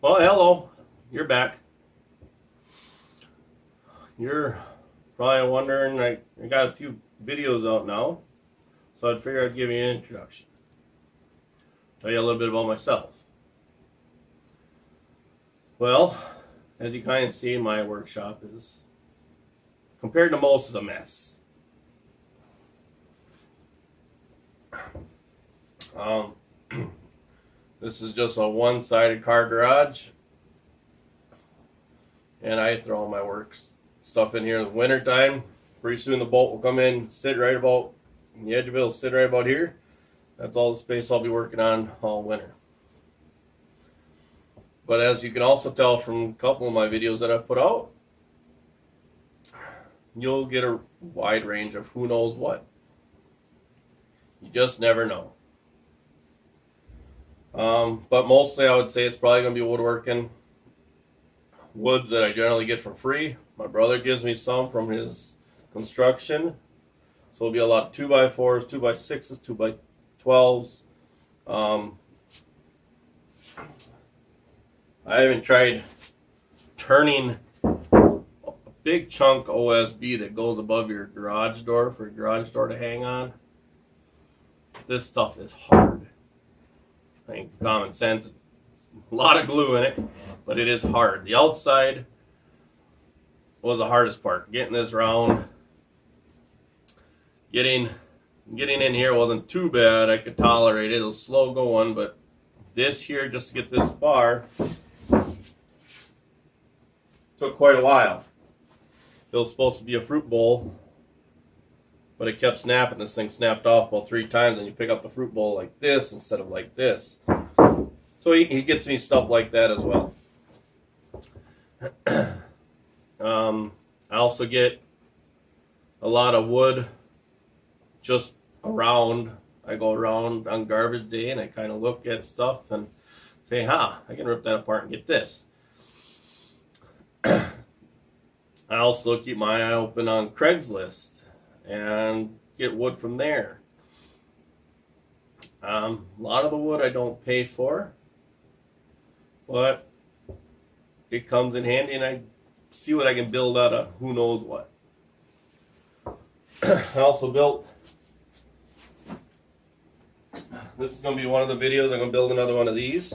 Well, hello. You're back. You're probably wondering, I got a few videos out now, so I'd figure I'd give you an introduction. Tell you a little bit about myself. Well, as you kind of see, my workshop is, compared to most, is a mess. This is just a one-sided car garage, and I throw all my work stuff in here in the winter time. Pretty soon the bolt will come in, sit right about the edge of it, will sit right about here. That's all the space I'll be working on all winter. But as you can also tell from a couple of my videos that I've put out, you'll get a wide range of who knows what. You just never know. But mostly I would say it's probably going to be woodworking. Woods that I generally get for free. My brother gives me some from his construction. So it'll be a lot of 2x4s, 2x6s, 2x12s. I haven't tried turning a big chunk OSB that goes above your garage door for your garage door to hang on. This stuff is hard. I think common sense, a lot of glue in it, but it is hard. The outside was the hardest part. Getting this round, getting in here wasn't too bad. I could tolerate it. It was slow going, but this here, just to get this far, took quite a while. It was supposed to be a fruit bowl, but it kept snapping. This thing snapped off about 3 times, and you pick up the fruit bowl like this instead of like this. So he gets me stuff like that as well. I also get a lot of wood just around. I go around on garbage day and I kind of look at stuff and say, I can rip that apart and get this. I also keep my eye open on Craigslist and get wood from there. A lot of the wood I don't pay for, but it comes in handy and I see what I can build out of who knows what. I also built, this is going to be one of the videos, I'm going to build another one of these.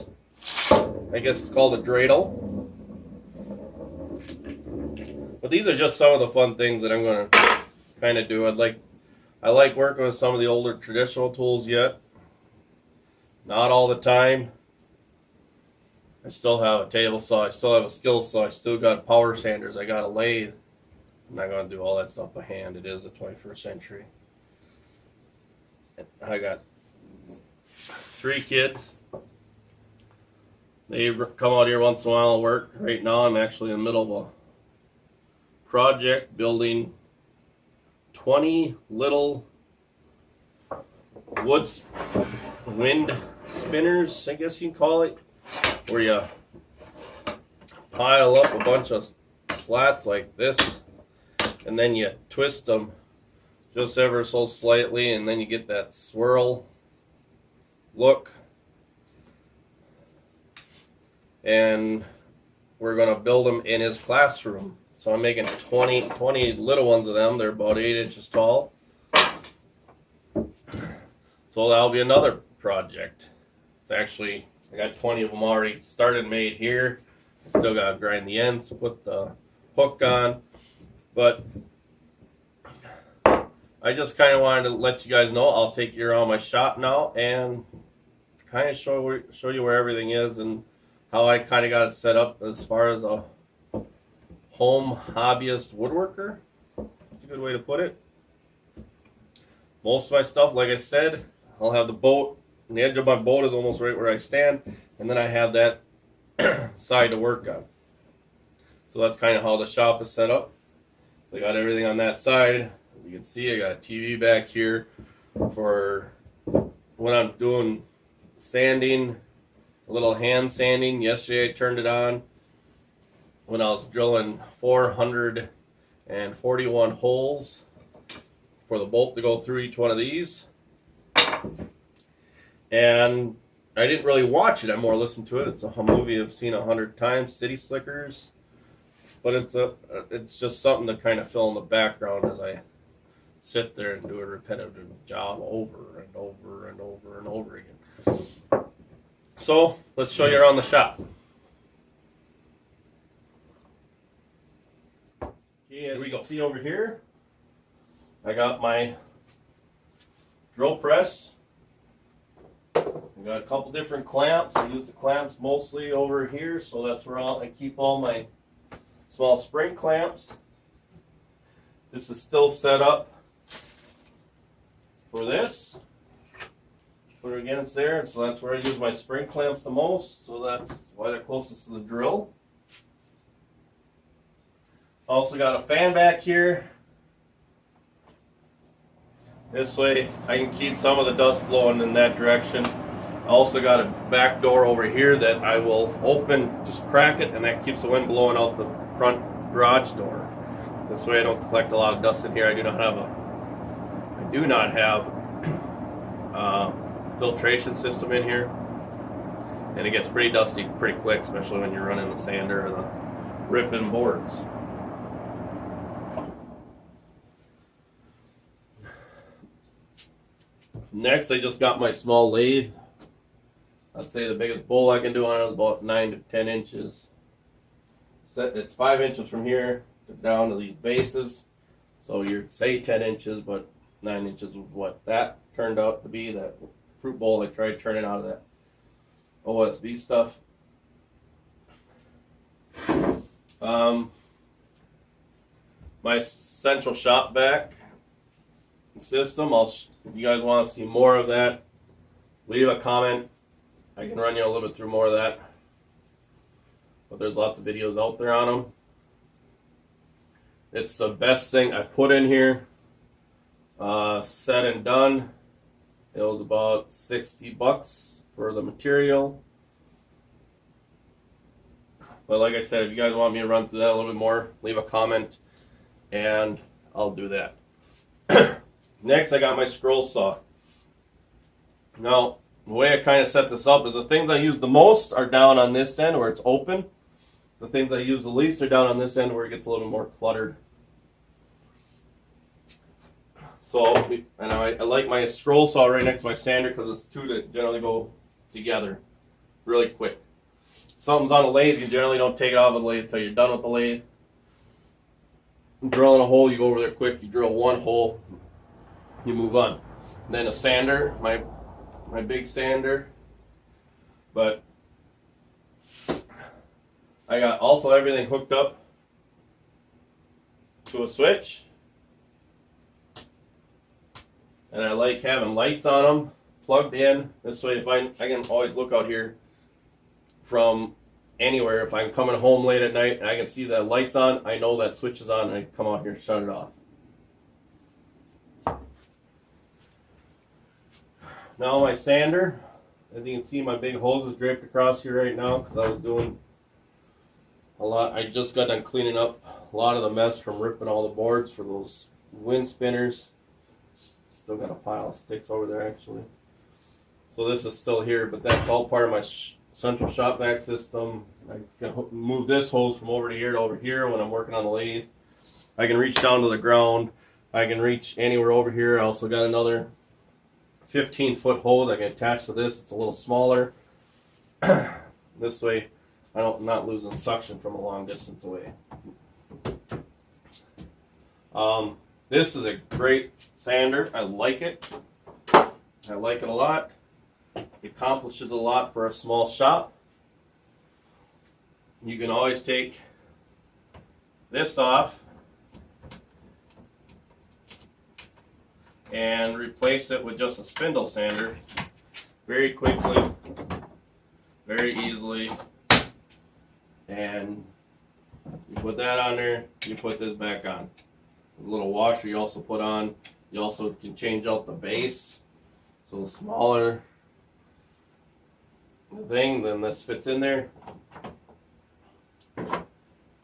I guess it's called a dreidel. But these are just some of the fun things that I'm going to kind of do. I like working with some of the older traditional tools yet. Not all the time. I still have a table saw, I still have a skill saw, I still got power sanders, I got a lathe. I'm not going to do all that stuff by hand. It is the 21st century. I got 3 kids. They come out here once in a while and work. Right now I'm actually in the middle of a project building 20 little wind spinners, I guess you can call it, where you pile up a bunch of slats like this and then you twist them just ever so slightly and then you get that swirl look. And we're going to build them in his classroom. So I'm making 20 little ones of them. They're about 8 inches tall. So that'll be another project. It's actually, I got 20 of them already started made here. Still got to grind the ends to put the hook on. But I just kind of wanted to let you guys know I'll take you around my shop now and kind of show you where everything is and how I kind of got it set up as far as a home hobbyist woodworker. That's a good way to put it. Most of my stuff, like I said, I'll have the boat, and the edge of my boat is almost right where I stand, and then I have that side to work on. So that's kind of how the shop is set up. So I got everything on that side. As you can see, I got a TV back here for when I'm doing sanding, a little hand sanding. Yesterday I turned it on when I was drilling 441 holes for the bolt to go through each one of these. And I didn't really watch it. I more listened to it. It's a movie I've seen 100 times, City Slickers. But it's just something to kind of fill in the background as I sit there and do a repetitive job over and over and over and over again. So let's show you around the shop. Okay, as we go. See over here, I got my drill press. I got a couple different clamps. I use the clamps mostly over here, so that's where I keep all my small spring clamps. This is still set up for this. Put it against there, and so that's where I use my spring clamps the most, so that's why they're closest to the drill. Also got a fan back here. This way I can keep some of the dust blowing in that direction. I also got a back door over here that I will open, just crack it, and that keeps the wind blowing out the front garage door. This way I don't collect a lot of dust in here. I do not have a filtration system in here, and it gets pretty dusty pretty quick, especially when you're running the sander or the ripping boards. Next, I just got my small lathe. I'd say the biggest bowl I can do on it is about 9 to 10 inches. It's 5 inches from here down to these bases. So you're say 10 inches, but 9 inches was what that turned out to be. That fruit bowl I tried turning out of that OSB stuff. My central shop vac system. If you guys want to see more of that, leave a comment. I can run you a little bit through more of that. But there's lots of videos out there on them. It's the best thing I put in here. Said and done. It was about $60 for the material. But like I said, if you guys want me to run through that a little bit more, leave a comment and I'll do that. Next, I got my scroll saw. Now, the way I kind of set this up is the things I use the most are down on this end where it's open. The things I use the least are down on this end where it gets a little more cluttered. So, and I like my scroll saw right next to my sander because it's two that generally go together really quick. Something's on a lathe, you generally don't take it off of the lathe until you're done with the lathe. Drilling a hole, you go over there quick, you drill one hole, you move on. And then a sander, my big sander, but I got also everything hooked up to a switch, and I like having lights on them plugged in. This way, if I can always look out here from anywhere. If I'm coming home late at night and I can see the lights on, I know that switch is on, and I can come out here and shut it off. Now my sander, as you can see, my big hose is draped across here right now because I was doing a lot. I just got done cleaning up a lot of the mess from ripping all the boards for those wind spinners. Still got a pile of sticks over there actually. So this is still here, but that's all part of my central shop vac system. I can move this hose from over to over here when I'm working on the lathe. I can reach down to the ground. I can reach anywhere over here. I also got another 15-foot hose I can attach to this. It's a little smaller. This way I'm not losing suction from a long distance away. This is a great sander. I like it. I like it a lot. It accomplishes a lot for a small shop. You can always take this off and replace it with just a spindle sander very quickly, very easily. And you put that on there, you put this back on. A little washer you also put on. You also can change out the base. So the smaller the thing, then this fits in there.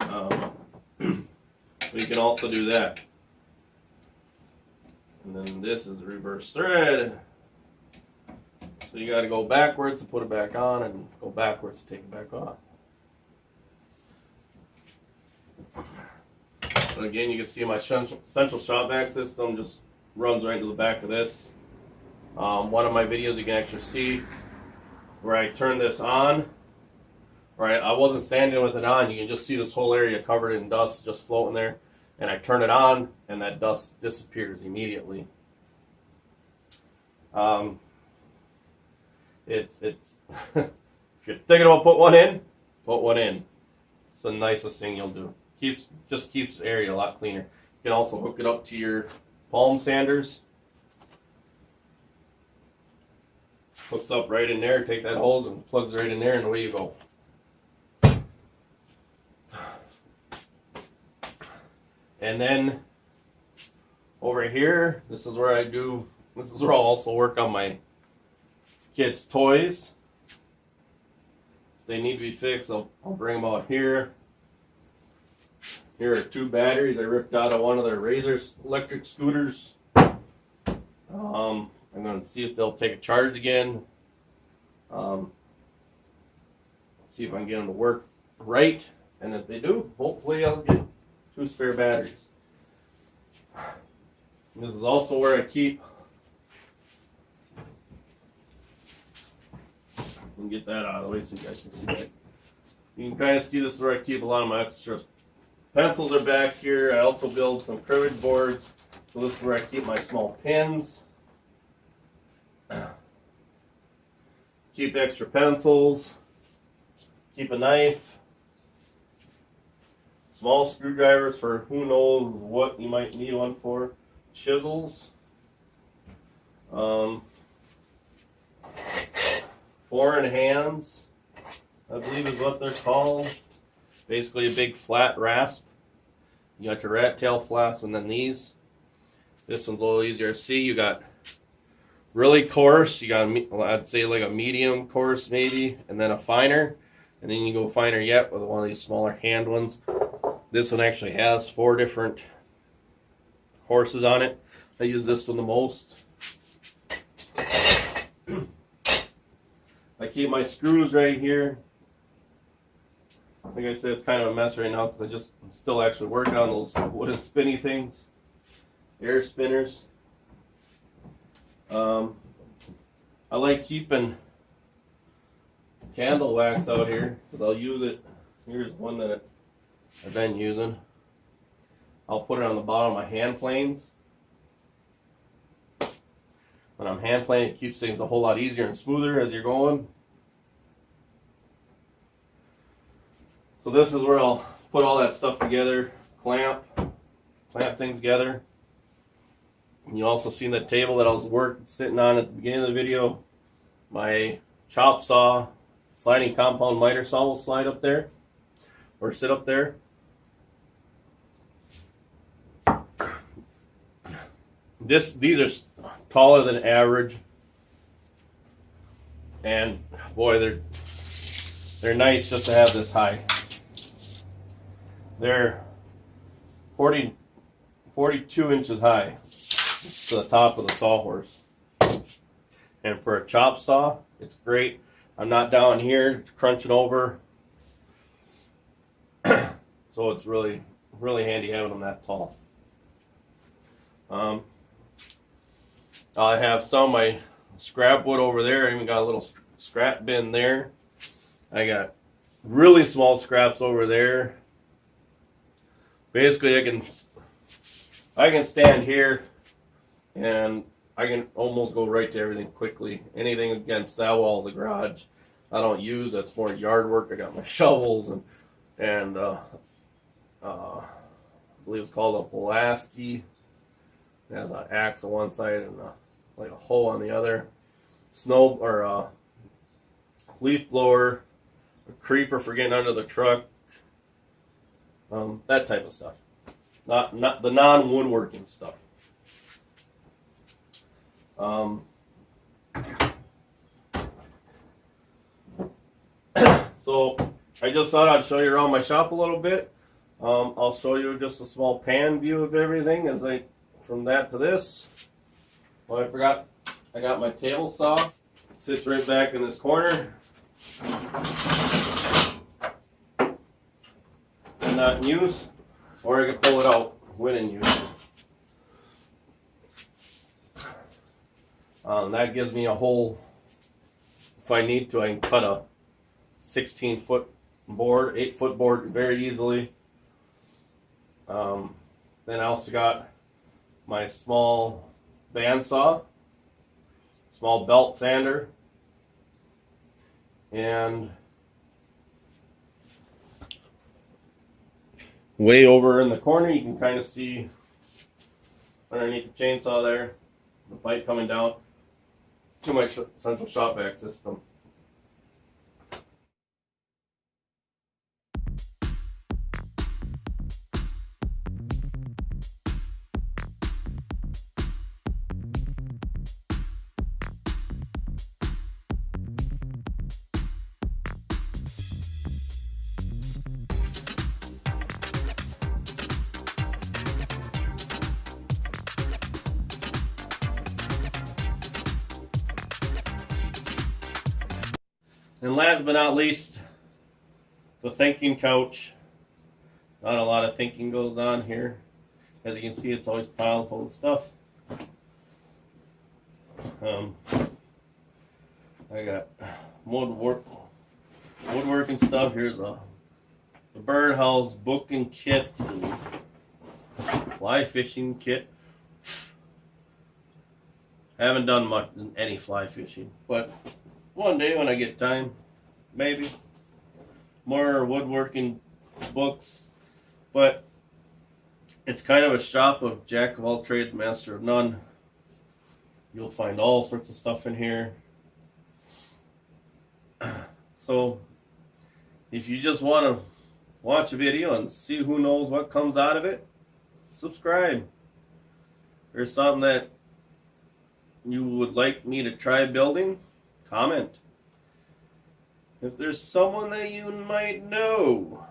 So you can also do that. And then this is the reverse thread. So you got to go backwards to put it back on, and go backwards to take it back off. But again, you can see my central shop vac system just runs right into the back of this. One of my videos you can actually see where I turn this on. Right, I wasn't sanding with it on. You can just see this whole area covered in dust just floating there. And I turn it on, and that dust disappears immediately. It's if you're thinking about put one in, put one in. It's the nicest thing you'll do. Just keeps the area a lot cleaner. You can also hook it up to your palm sanders. Hooks up right in there. Take that hose and plugs right in there, and away you go. And then over here, this is where I'll also work on my kids' toys. If they need to be fixed, I'll bring them out here. Here are 2 batteries I ripped out of one of their Razor's electric scooters. I'm going to see if they'll take a charge again. See if I can get them to work right. And if they do, hopefully I'll get 2 spare batteries. This is also where I keep. And get that out of the way so you guys can see that. You can kind of see this is where I keep a lot of my extra pencils are back here. I also build some cribbage boards. So this is where I keep my small pins. Keep extra pencils. Keep a knife. Small screwdrivers for who knows what you might need one for. Chisels. Foreign hands, I believe is what they're called. Basically a big flat rasp. You got your rat tail flasks, and then these. This one's a little easier to see. You got really coarse. You got, I'd say like a medium coarse maybe, and then a finer. And then you go finer yet with one of these smaller hand ones. This one actually has 4 different courses on it. I use this one the most. I keep my screws right here. Like I said, it's kind of a mess right now because I'm still actually working on those wooden spinny things, air spinners. I like keeping candle wax out here because I'll use it. Here's one that I've been using. I'll put it on the bottom of my hand planes. When I'm hand planing, it keeps things a whole lot easier and smoother as you're going. So this is where I'll put all that stuff together, clamp things together. And you also seen the table that I was sitting on at the beginning of the video. My chop saw, sliding compound miter saw will slide up there, or sit up there. These are taller than average, and boy, they're nice just to have this high. They're 42 inches high to the top of the sawhorse, and for a chop saw, it's great. I'm not down here crunching over, so it's really handy having them that tall. I have some of my scrap wood over there. I even got a little scrap bin there. I got really small scraps over there. Basically, I can stand here and I can almost go right to everything quickly. Anything against that wall of the garage I don't use. That's more yard work. I got my shovels and I believe it's called a Pulaski. It has an axe on one side and like a hoe on the other. Snow or leaf blower, a creeper for getting under the truck. That type of stuff. Not the non-woodworking stuff. So I just thought I'd show you around my shop a little bit. I'll show you just a small pan view of everything from that to this. Oh, I forgot, I got my table saw. sits right back in this corner. Not in use, or I can pull it out when in use. That gives me a hole. If I need to, I can cut a 16-foot board, 8-foot board very easily. Then I also got my small bandsaw, small belt sander, and way over in the corner you can kind of see underneath the chainsaw there, the pipe coming down to my central shop vac system. And last but not least, the thinking couch. Not a lot of thinking goes on here. As you can see, it's always piled full of stuff. I got woodworking stuff. Here's the birdhouse book and kit, and fly fishing kit. Haven't done much any fly fishing, but one day when I get time, maybe. More woodworking books, but it's kind of a shop of jack of all trades, master of none. You'll find all sorts of stuff in here. So if you just want to watch a video and see who knows what comes out of it, subscribe. There's something that you would like me to try building, comment. If there's someone that you might know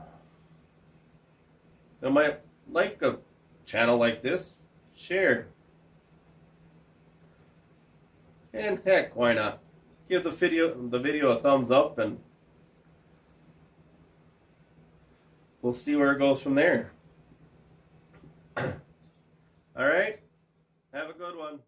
that might like a channel like this, share. And heck, why not? Give the video a thumbs up, and we'll see where it goes from there. All right, have a good one.